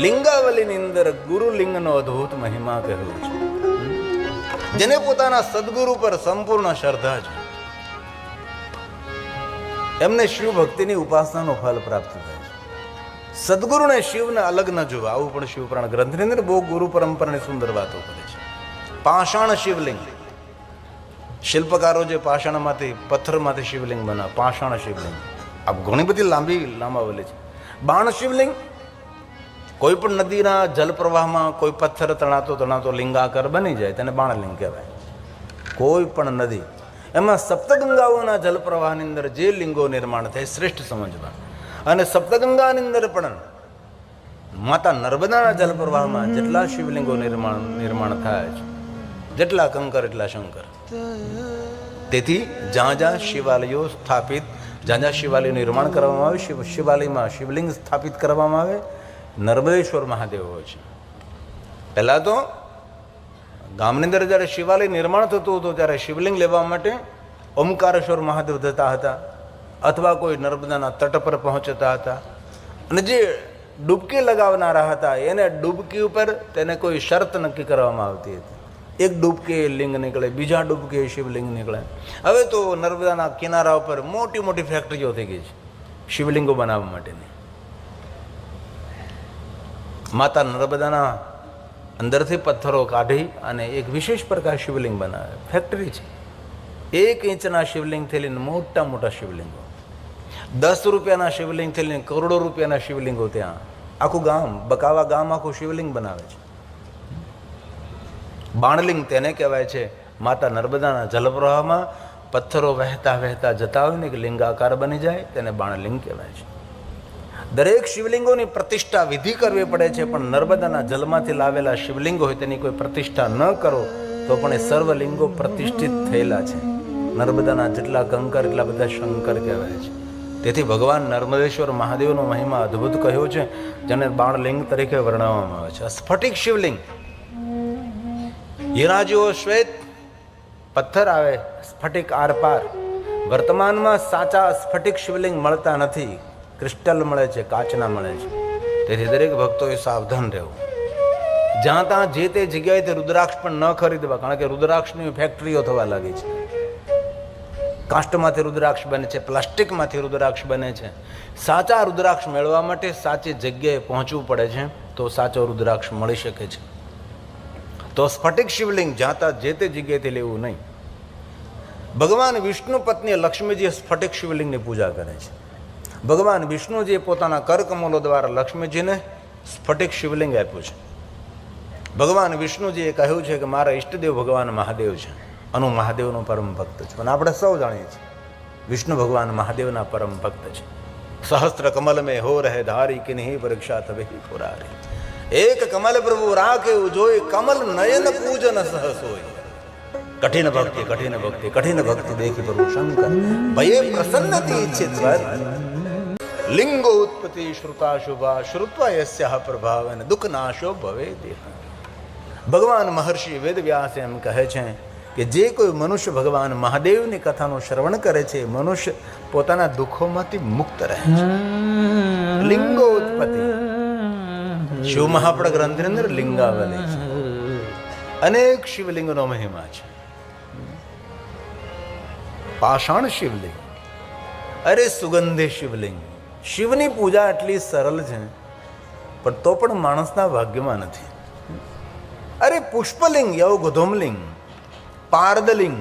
લિંગાવલીની અંદર ગુરુલિંગનો અદ્ભુત મહિમા કહેલો છે. જેને પોતાના સદગુરુ પર સંપૂર્ણ શ્રદ્ધા છે એમને શિવ ભક્તિની ઉપાસનાનો ફલ પ્રાપ્ત થાય છે. સદગુરુને શિવને અલગ ન જોવા, આવું પણ શિવપુરાણ ગ્રંથની અંદર બહુ ગુરુ પરંપરાની સુંદર વાતો કરે છે. પાષાણ શિવલિંગ, શિલ્પકારો જે પાષાણમાંથી પથ્થરમાંથી શિવલિંગ બનાવે, પાષાણ શિવલિંગ. આ ઘણી બધી લાંબાવલી છે. બાણ શિવલિંગ, કોઈ પણ નદીના જલપ્રવાહમાં કોઈ પથ્થર તણાતો લિંગાકાર બની જાય તેને બાણલિંગ કહેવાય. કોઈ પણ નદી, એમાં સપ્તગંગાઓના જલપ્રવાહની અંદર જે લિંગો નિર્માણ થાય શ્રેષ્ઠ સમજવા. અને સપ્તગંગાની અંદર પણ માતા નર્મદાના જલપ્રવાહમાં જેટલા શિવલિંગો નિર્માણ થાય છે, જેટલા કંકર એટલા શંકર. તેથી જ્યાં જ્યાં શિવાલયો સ્થાપિત, જ્યાં જ્યાં શિવાલય નિર્માણ કરવામાં આવે, શિવાલયમાં શિવલિંગ સ્થાપિત કરવામાં આવે, નર્મદેશ્વર મહાદેવ હોય છે. પહેલાં તો ગામની અંદર જ્યારે શિવાલય નિર્માણ થતું હતું ત્યારે શિવલિંગ લેવા માટે ઓમકારેશ્વર મહાદેવ જતા હતા, અથવા કોઈ નર્મદાના તટ પર પહોંચતા હતા. અને જે ડૂબકી લગાવનારા હતા એને ડૂબકી ઉપર તેને કોઈ શરત નક્કી કરવામાં આવતી હતી. એક ડૂબકી લિંગ નીકળે, બીજા ડૂબકી શિવલિંગ નીકળે. હવે તો નર્મદાના કિનારા ઉપર મોટી મોટી ફેક્ટરીઓ થઈ ગઈ છે શિવલિંગો બનાવવા માટેની. માતા નર્મદાના અંદરથી પથ્થરો કાઢી અને એક વિશેષ પ્રકાર શિવલિંગ બનાવે, ફેક્ટરી છે. 1 ઇંચના શિવલિંગથી લઈને મોટા મોટા શિવલિંગો, 10 રૂપિયાના શિવલિંગથી લઈને કરોડો રૂપિયાના શિવલિંગો, ત્યાં આખું ગામ, બકાવા ગામ આખું શિવલિંગ બનાવે છે. બાણલિંગ તેને કહેવાય છે. માતા નર્મદાના જલપ્રવાહમાં પથ્થરો વહેતા વહેતા જતા હોય ને કે લિંગાકાર બની જાય તેને બાણલિંગ કહેવાય છે. દરેક શિવલિંગોની પ્રતિષ્ઠા વિધિ કરવી પડે છે, પણ નર્મદાના જલમાંથી લાવેલા શિવલિંગો હોય તેની કોઈ પ્રતિષ્ઠા ન કરો તો પણ એ સર્વલિંગો પ્રતિષ્ઠિત થયેલા છે. નર્મદાના જેટલા કંકર એટલા બધા શંકર કહેવાય છે. તેથી ભગવાન નર્મદેશ્વર મહાદેવનો મહિમા અદ્ભુત કહ્યો છે, જેને બાણલિંગ તરીકે વર્ણવવામાં આવે છે. સ્ફટિક શિવલિંગ, હીરા જેવો શ્વેત પથ્થર આવે, સ્ફટિક આરપાર. વર્તમાનમાં સાચા સ્ફટિક શિવલિંગ મળતા નથી, ક્રિસ્ટલ મળે છે, કાચના મળે છે. તેથી દરેક ભક્તોએ સાવધાન રહેવું. જ્યાં ત્યાં જે તે જગ્યાએથી રુદ્રાક્ષ પણ ન ખરીદવા, કારણ કે રુદ્રાક્ષની ફેક્ટરીઓ થવા લાગી છે. કાષ્ટમાંથી રુદ્રાક્ષ બને છે, પ્લાસ્ટિકમાંથી રુદ્રાક્ષ બને છે. સાચા રુદ્રાક્ષ મેળવવા માટે સાચી જગ્યાએ પહોંચવું પડે છે, તો સાચો રુદ્રાક્ષ મળી શકે છે. તો સ્ફટિક શિવલિંગ જ્યાં ત્યાં જે તે જગ્યાએથી લેવું નહીં. ભગવાન વિષ્ણુ પત્ની લક્ષ્મીજી સ્ફટિક શિવલિંગની પૂજા કરે છે. ભગવાન વિષ્ણુજીએ પોતાના કરકમલો દ્વારા લક્ષ્મીજીને સ્ફટિક શિવલિંગ આપ્યું છે. ભગવાન વિષ્ણુજીએ કહ્યું છે કે મારા ઈષ્ટદેવ ભગવાન મહાદેવ છે, અનુ મહાદેવનો પરમ ભક્ત છે. અને આપણે સૌ જાણીએ છીએ વિષ્ણુ ભગવાન મહાદેવના પરમ ભક્ત છે. સહસ્ત્ર કમલ મેં હો રહે ધારી કે નહીં પરીક્ષા તવે પુરારી. એક કમલ પ્રભુ રાખે જોઈ, કમલ નયન પૂજન સહસ હોય. કઠિન ભક્તિ, કઠિન ભક્તિ, કઠિન ભક્તિ દેખી પ્રભુ શંકર ભયે પ્રસન્નતી ઈચ્છિત લિંગો ઉત્પત્તિ શ્રુતા શુભા શ્રુત્વા યસ્યાહ પ્રભાવેન દુઃખ નાશો ભવે દેહ. ભગવાન મહર્ષિ વેદવ્યાસ એમ કહે છે કે જે કોઈ મનુષ્ય ભગવાન મહાદેવની કથાનું શ્રવણ કરે છે, મનુષ્ય પોતાના દુઃખોમાંથી મુક્ત રહે છે. લિંગો ઉત્પત્તિ, શિવ મહાપડ ગ્રંથની અંદર લિંગાવલી છે. અનેક શિવલિંગનો મહિમા છે. પાષાણ શિવલિંગ, અરે સુગંધી શિવલિંગ. શિવની પૂજા એટલી સરળ છે, પણ તો પણ માણસના ભાગ્યમાં નથી. અરે પુષ્પલિંગ, યૌગધોમલિંગ, પારદલિંગ.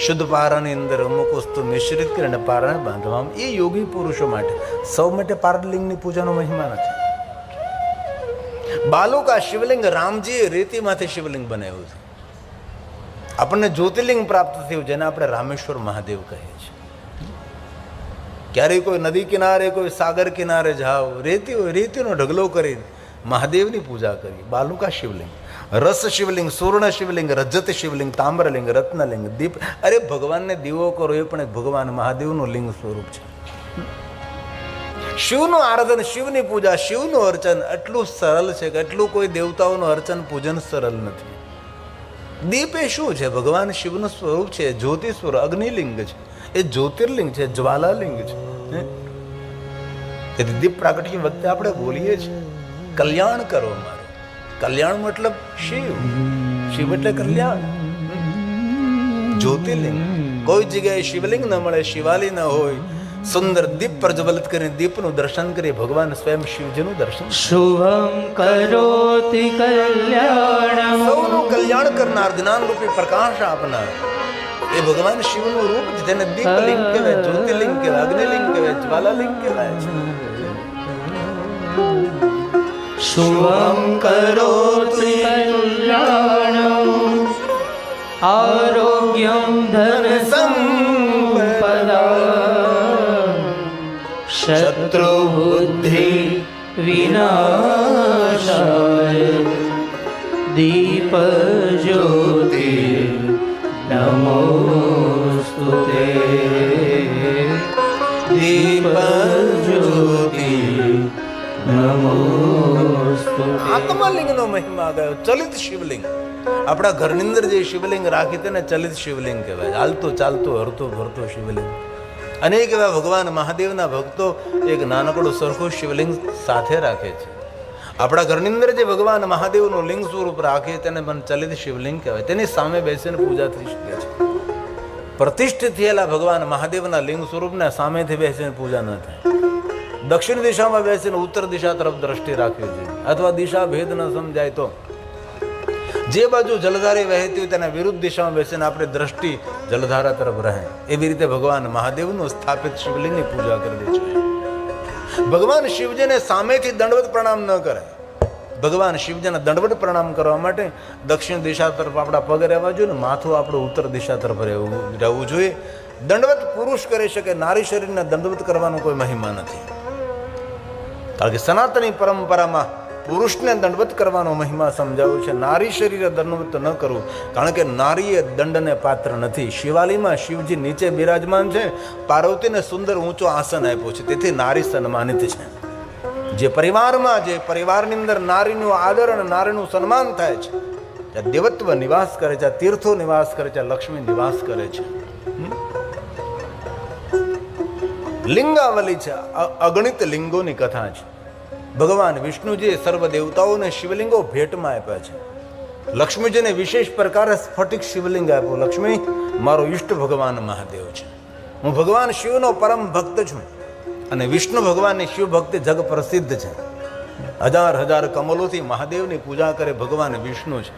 શુદ્ધ પારાની અંદર અમુક વસ્તુ મિશ્રિત કરીને પારાને બાંધવામાં, એ યોગી પુરુષો માટે, સૌ માટે પારદલિંગની પૂજાનો મહિમા નથી. બાલુકા શિવલિંગ, રામજીએ રેતીમાંથી શિવલિંગ બનાવ્યું છે. આપણને જ્યોતિર્લિંગ પ્રાપ્ત થયું, જેને આપણે રામેશ્વર મહાદેવ કહીએ છીએ. ક્યારેય કોઈ નદી કિનારે, કોઈ સાગર કિનારે જાઓ, રેતી હોય, રેતીનો ઢગલો કરી મહાદેવની પૂજા કરી. બાલુકા શિવલિંગ, રસ શિવલિંગ, સુવર્ણ શિવલિંગ, રજત શિવલિંગ, તામ્રલિંગ, રત્નલિંગ, દીપ. અરે ભગવાનને દીવો કરો એ પણ એક ભગવાન મહાદેવનું લિંગ સ્વરૂપ છે. શિવનું આરાધન, શિવની પૂજા, શિવનું અર્ચન એટલું સરળ છે કે એટલું કોઈ દેવતાઓનું અર્ચન પૂજન સરળ નથી. દીપ એ શું છે? ભગવાન શિવનું સ્વરૂપ છે, જ્યોતિ સ્વરૂપ, અગ્નિલિંગ છે, એ જ્યોતિર્લિંગ છે, જ્વાલાલિંગ છે. તેથી દીપ પ્રાગટ્ય વખતે આપણે બોલીએ છીએ કલ્યાણ કરો મારું. કલ્યાણ મતલબ શિવ, શિવ એટલે કલ્યાણ. જ્યોતિર્લિંગ, કોઈ જગ્યાએ શિવલિંગ ન મળે, શિવાલી ન હોય, સુંદર દીપ પ્રજ્વલિત કરીને દીપનું દર્શન કરી ભગવાન સ્વયં શિવજીનું દર્શન. શુભમ કરોતિ કલ્યાણમ, સૌનું કલ્યાણ કરનાર, જ્ઞાન રૂપી પ્રકાશ આપનાર એ ભગવાન શિવનું રૂપ છે. તેને દીપલિંગ કહેવાય, જ્યોતિર્લિંગ કહેવાય, અગ્નિલિંગ કહેવાય, જ્વાલાલિંગ કહેવાય છે. શુભમ કરોતિ કલ્યાણમ આરોગ્યમ ધન સંપદા શત્રુ બુદ્ધિ વિનાશાય દીપ જ્યોતિ નમોસ્તુતે. દીપ જ્યોતિ નમોસ્તુતે. આત્મલિંગનો મહિમા ગયો. ચલિત શિવલિંગ, આપણા ઘરની અંદર જે શિવલિંગ રાખી તેને ચલિત શિવલિંગ કહેવાય. હાલતું ચાલતું હરતું ફરતું શિવલિંગ. અનેક એવા ભગવાન મહાદેવના ભક્તો એક નાનકડું સરખું શિવલિંગ સાથે રાખે છે. આપણા ઘરની અંદર જે ભગવાન મહાદેવનું લિંગ સ્વરૂપ રાખે તેને પણ ચલિત શિવલિંગ કહેવાય. તેની સામે બેસીને પૂજા થઈ શકે છે. પ્રતિષ્ઠિત થયેલા ભગવાન મહાદેવના લિંગ સ્વરૂપને સામેથી બેસીને પૂજા ન થાય. દક્ષિણ દિશામાં બેસીને ઉત્તર દિશા તરફ દ્રષ્ટિ રાખવી જોઈએ, અથવા દિશા ભેદ ન સમજાય તો જે બાજુ જલધારી વહેતી હોય તેના વિરુદ્ધ દિશામાં બેસીને આપણી દ્રષ્ટિ જલધારા તરફ રહે. એવી રીતે ભગવાન મહાદેવનું સ્થાપિત શિવલિંગની પૂજા કરવી જોઈએ. ભગવાન શિવજીને સામેથી દંડવત પ્રણામ ન કરે. ભગવાન શિવજીને દંડવત પ્રણામ કરવા માટે દક્ષિણ દિશા તરફ આપણા પગ રહેવા જોઈએ ને માથું આપણું ઉત્તર દિશા તરફ રહેવું જોઈએ. દંડવત પુરુષ કરી શકે, નારી શરીરને દંડવત કરવાનો કોઈ મહિમા નથી. કારણ કે સનાતની પરંપરામાં પુરુષને દંડવત કરવાનો મહિમા સમજાવ્યો છે. નારી શરીરે દંડવત ન કરવું, કારણ કે નારી એ દંડને પાત્ર નથી. શિવાલીમાં શિવજી નીચે બિરાજમાન છે, પાર્વતીને સુંદર ઊંચો આસન આપ્યો છે, તેથી નારી સન્માનિત છે. જે પરિવારમાં, જે પરિવારની અંદર નારીનું આદર અને નારીનું સન્માન થાય છે, ત્યાં દેવત્વ નિવાસ કરે છે, તીર્થો નિવાસ કરે છે, લક્ષ્મી નિવાસ કરે છે. લિંગાવલી છે, અગણિત લિંગોની કથા છે. ભગવાન વિષ્ણુજીએ સર્વ દેવતાઓને શિવલિંગો ભેટમાં આપ્યા છે. લક્ષ્મીજીને વિશેષ પ્રકારે સ્ફટિક શિવલિંગ આપ્યો. લક્ષ્મી મારો ઈષ્ટ ભગવાન મહાદેવ છે. હું ભગવાન શિવનો પરમ ભક્ત છું અને વિષ્ણુ ભગવાનની શિવ ભક્તિ જગ પ્રસિદ્ધ છે. હજાર હજાર કમલોથી મહાદેવની પૂજા કરે ભગવાન વિષ્ણુ છે.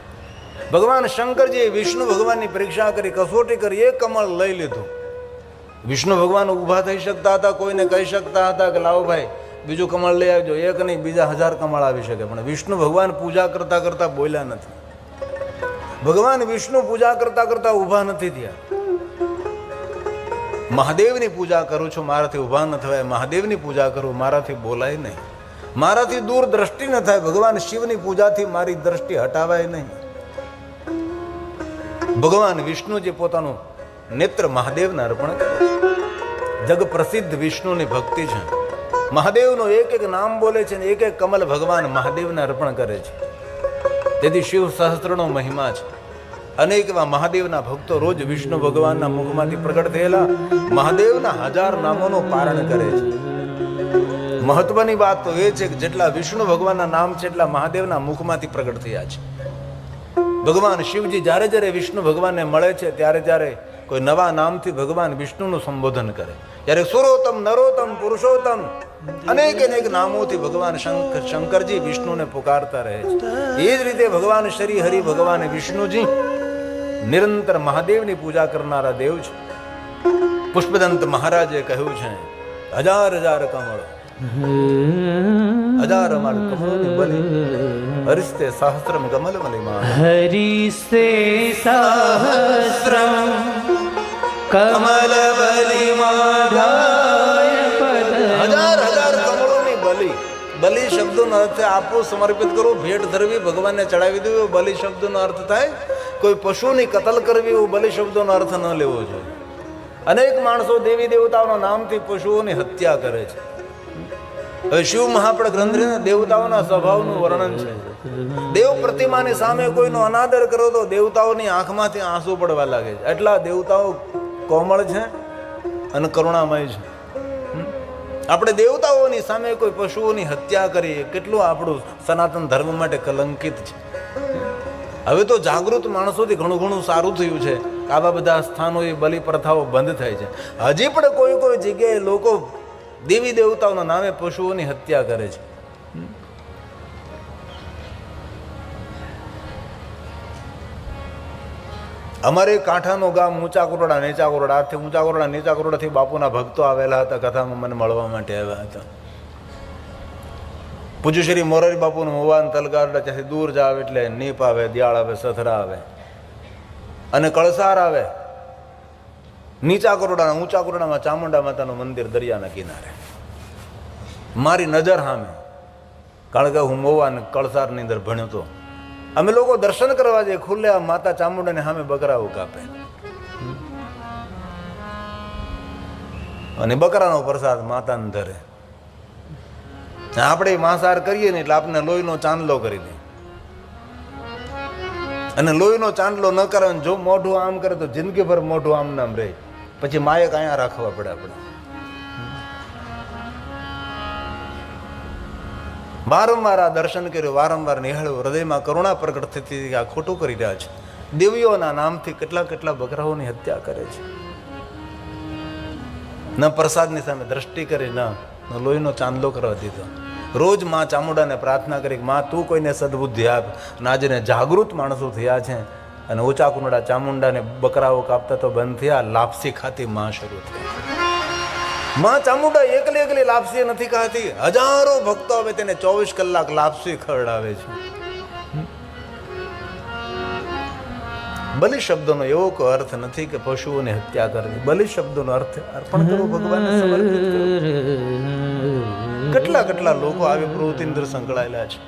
ભગવાન શંકરજીએ વિષ્ણુ ભગવાનની પરીક્ષા કરી, કસોટી કરી, એક કમળ લઈ લીધું. વિષ્ણુ ભગવાન ઊભા થઈ શકતા હતા, કોઈને કહી શકતા હતા કે લાવો ભાઈ બીજું કમળ લઈ આવજો. એક નહીં, બીજા 1000 કમળ આવી શકે, પણ વિષ્ણુ ભગવાન પૂજા કરતા કરતા બોલ્યા નથી. ભગવાન વિષ્ણુ પૂજા કરતા કરતા ઊભા નથી થયા. મહાદેવની પૂજા કરું છું, મારાથી ઊભા ન થવાય. મહાદેવની પૂજા કરું, મારાથી બોલાય નહીં. મારાથી દૂર દ્રષ્ટિ ન થાય. ભગવાન શિવની પૂજાથી મારી દ્રષ્ટિ હટાવાય નહીં. ભગવાન વિષ્ણુજી પોતાનું નેત્ર મહાદેવને અર્પણ કરે છે. જગ પ્રસિદ્ધ વિષ્ણુની ભક્તિ છે. મહાદેવનું એક એક નામ બોલે છે, એક એક કમલ ભગવાન મહાદેવને અર્પણ કરે છે. તેથી શિવ સહસ્ત્રનો મહિમા છે. અનેક એવા મહાદેવના ભક્તો રોજ વિષ્ણુ ભગવાનના મુખમાંથી પ્રગટ થયેલા મહાદેવના 1000 નામોનું પારણ કરે છે. મહત્વની વાત તો એ છે કે જેટલા વિષ્ણુ ભગવાનના નામ છે એટલા મહાદેવના મુખમાંથી પ્રગટ થયા છે. ભગવાન શિવજી જ્યારે જ્યારે વિષ્ણુ ભગવાનને મળે છે ત્યારે ત્યારે કોઈ નવા નામથી ભગવાન વિષ્ણુનું સંબોધન કરે. જ્યારે સુરોત્તમ, નરોત્તમ, પુરુષોત્તમ અનેક અનેક નામોથી ભગવાન શંકરજી વિષ્ણુને પુકારતા રહે છે. એ જ રીતે ભગવાન શ્રી હરિ ભગવાન વિષ્ણુજી નિરંતર મહાદેવની પૂજા કરનારા દેવ છે. પુષ્પદંત મહારાજે કહ્યું છે, 1000 કમળ, 1000 અમાર કમળની બલિ, હરિસ્તે સહસ્રમ કમલ મલિમા, હરિસ્તે સહસ્રમ કમલ બલિમાધાય પદ. 1000 કમળોની બલિ. બલિ શબ્દોનો અર્થ આપવું, સમર્પિત કરવું, ભેટ ધરવી, ભગવાનને ચડાવી દેવું. બલિ શબ્દનો અર્થ થાય કોઈ પશુની કતલ કરવી, એવું બલિ શબ્દોનો અર્થ ન લેવો જોઈએ. અનેક માણસો દેવી દેવતાઓના નામથી પશુઓની હત્યા કરે છે. હવે શિવ મહાપડ ગ્રંથના દેવતાઓના સ્વભાવનું વર્ણન છે. દેવ પ્રતિમાની સામે કોઈનો અનાદર કરો તો દેવતાઓની આંખમાંથી આંસુ પડવા લાગે છે. એટલા દેવતાઓ કોમળ છે અને કરુણામય છે. આપણે દેવતાઓની સામે કોઈ પશુઓની હત્યા કરીએ, કેટલું આપણું સનાતન ધર્મ માટે કલંકિત છે. હવે તો જાગૃત માણસોથી ઘણું ઘણું સારું થયું છે. આવા બધા સ્થાનોએ બલિ પ્રથાઓ બંધ થાય છે. હજી પણ કોઈ કોઈ જગ્યાએ લોકો દેવી દેવતાઓના નામે પશુઓની હત્યા કરે છે. અમારે કાંઠાનો ગામ ઊંચા કોરડા નીચા કોરડા, આથી ઊંચા કોરડા નીચા કોરડાથી બાપુના ભક્તો આવેલા હતા, કથામાં મને મળવા માટે આવ્યા હતા. પૂજ્ય શ્રી મોરારી બાપુનું મોવાન તલગારડા ત્યાંથી દૂર જાવ એટલે નીપ આવે, દિયાળ આવે, સથરા આવે અને કળસાર આવે. નીચા કોરડા ઊંચા કોરડામાં ચામુંડા માતાનું મંદિર દરિયાના કિનારે, મારી નજર સામે. કારણ કે હું મોવાન કળસારની અંદર ભણ્યો હતો. અમે લોકો દર્શન કરવા જઈએ, ખુલ્લે માતા ચામુંડાને સામે બકરાઓ કાપે અને બકરાનો પ્રસાદ માતાને ધરે. આપણે માંસાહાર કરીએ ને એટલે આપણે લોહીનો ચાંદલો કરી દે, અને લોહીનો ચાંદલો ન કરે, જો મોઢું આમ કરે તો જિંદગીભર મોઢું આમ નામ રહે. પછી માયક અહીંયા રાખવા પડે આપણે. વારંવાર આ દર્શન કર્યું, વારંવાર નિહાળ્યું, હૃદયમાં કરુણા પ્રગટ થતી આ ખોટું કરી રહ્યા છે. દેવીઓના નામથી કેટલા કેટલા બકરાઓની હત્યા કરે છે. ન પ્રસાદની સામે દ્રષ્ટિ કરી, ન લોહીનો ચાંદલો કરવા દીધો. રોજ માં ચામુંડાને પ્રાર્થના કરી, માં તું કોઈને સદબુદ્ધિ આપ. અને આજે જાગૃત માણસો થયા છે અને ઊંચા કુંડા ચામુંડાને બકરાઓ કાપતા તો બંધ થયા. લાપસી ખાતી માં શરૂ થઈ. માં ચામુંડા એકલી એકલી લાપસી નથી ખાતી, હજારો ભક્તો આવે તેને 24 કલાક લાપસી ખવડાવે છે. બલિ શબ્દનો એવો કોઈ અર્થ નથી કે પશુઓને હત્યા કરવી. બલિ શબ્દનો અર્થ અર્પણ કરવો, ભગવાનને સમર્પિત કરવું. કેટલા કેટલા લોકો આવી પ્રવૃત્તિની અંદર સંકળાયેલા છે.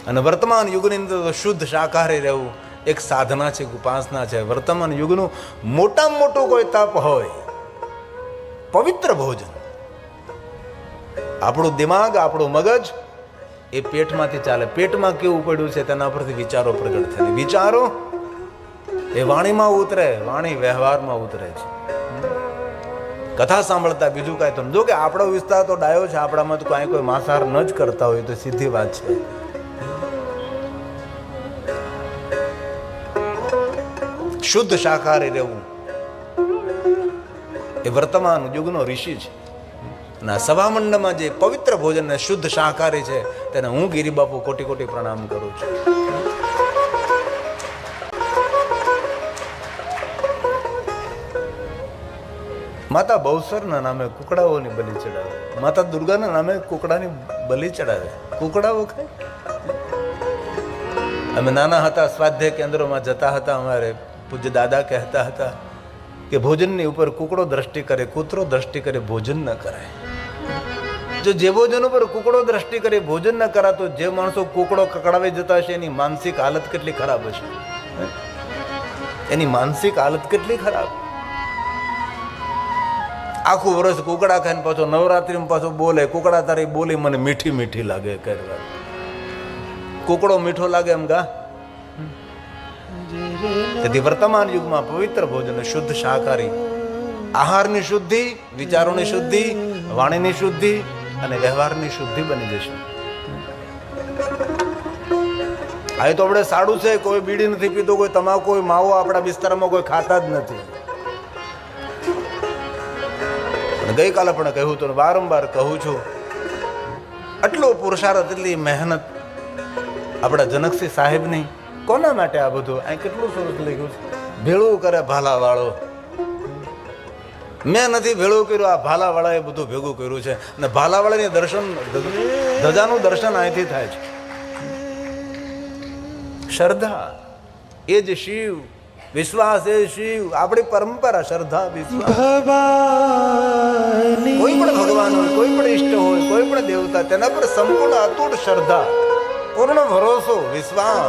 અને વર્તમાન યુગની અંદર તો શુદ્ધ શાકાહારી રહેવું એક સાધના છે, ઉપાસના છે. વર્તમાન યુગનું મોટામાં મોટું કોઈ તપ હોય પવિત્ર ભોજન. આપણું દિમાગ, આપણું મગજ એ પેટમાંથી ચાલે. પેટમાં કેવું પડ્યું છે તેના પરથી વિચારો પ્રગટ થાય. વિચારો એ વાણીમાં ઉતરે, વાણી વ્યવહારમાં ઉતરે છે. કથા સાંભળતા બીજું કાંઈ તો જો કે આપણો વિસ્તાર તો ડાયો છે, આપણામાં તો કાંઈ કોઈ માંસાહાર ન જ કરતા હોય તો સીધી વાત છે. શુદ્ધ શાકાહારી રહેવું એ વર્તમાન યુગનો ઋષિ છે. અને સભામંડળમાં જે પવિત્ર ભોજન ને શુદ્ધ શાકાહારી છે તેને હું ગિરિબાપુ કોટી કોટી પ્રણામ કરું છું. માતા બહુસરના નામે કુકડાઓની બલિ ચડાવે, માતા દુર્ગાના નામે કુકડાની બલિ ચડાવે. કુકડાઓ ખાય. અમે નાના હતા, સ્વાધ્યાય કેન્દ્રોમાં જતા હતા, અમારે પૂજ્ય દાદા કહેતા હતા કે ભોજનની ઉપર કુકડો દ્રષ્ટિ કરે, કૂતરો દ્રષ્ટિ કરે, ભોજન ન કરાય. જો જે ભોજન ઉપર કુકડો દ્રષ્ટિ કરે, ભોજન ન કરાતો, જે માણસો કુકડો કકડાવી જતા હશે એની માનસિક હાલત કેટલી ખરાબ હશે. એની માનસિક હાલત કેટલી ખરાબ. આખું વર્ષ કુકડા ખાઈને પાછો નવરાત્રીમાં પાછો બોલે, કુકડા તારી બોલી મને મીઠી મીઠી લાગે. કરવા કુકડો મીઠો લાગે એમ ગા. તેથી વર્તમાન યુગમાં પવિત્ર ભોજન, શુદ્ધ શાકાહારી આહારની શુદ્ધિ, વિચારોની શુદ્ધિ, વાણીની શુદ્ધિ અને વ્યવહારની શુદ્ધિ બની જશે. આ તો આપણે સાડું છે, કોઈ બીડી નથી પીતો, કોઈ તમાકુ, કોઈ માવો આપણા વિસ્તારમાં કોઈ ખાતા જ નથી. ગઈકાલે પણ કહ્યું હતું, વારંવાર કહું છું, આટલો પુરુષાર્થ, એટલી મહેનત આપણા જનકસિંહ સાહેબની. કોના માટે આ બધું? આ કેટલું સરસ લખ્યું છે, ભેળું કરે ભાલાવાળો. મેં નથી ભેળું કર્યું, આ ભાલાવાળાએ બધું ભેગું કર્યું છે. અને ભાલાવાળાની દર્શન, ધજાનું દર્શન અહીંથી થાય છે. શ્રદ્ધા એ જ શિવ, વિશ્વાસ એ શિવ. આપણી પરંપરા શ્રદ્ધા, વિશ્વાસ. કોઈ પણ ભગવાન હોય, કોઈ પણ ઈષ્ટ હોય, કોઈ પણ દેવતા, તેના પર સંપૂર્ણ અતૂટ શ્રદ્ધા, પૂર્ણ ભરોસો, વિશ્વાસ.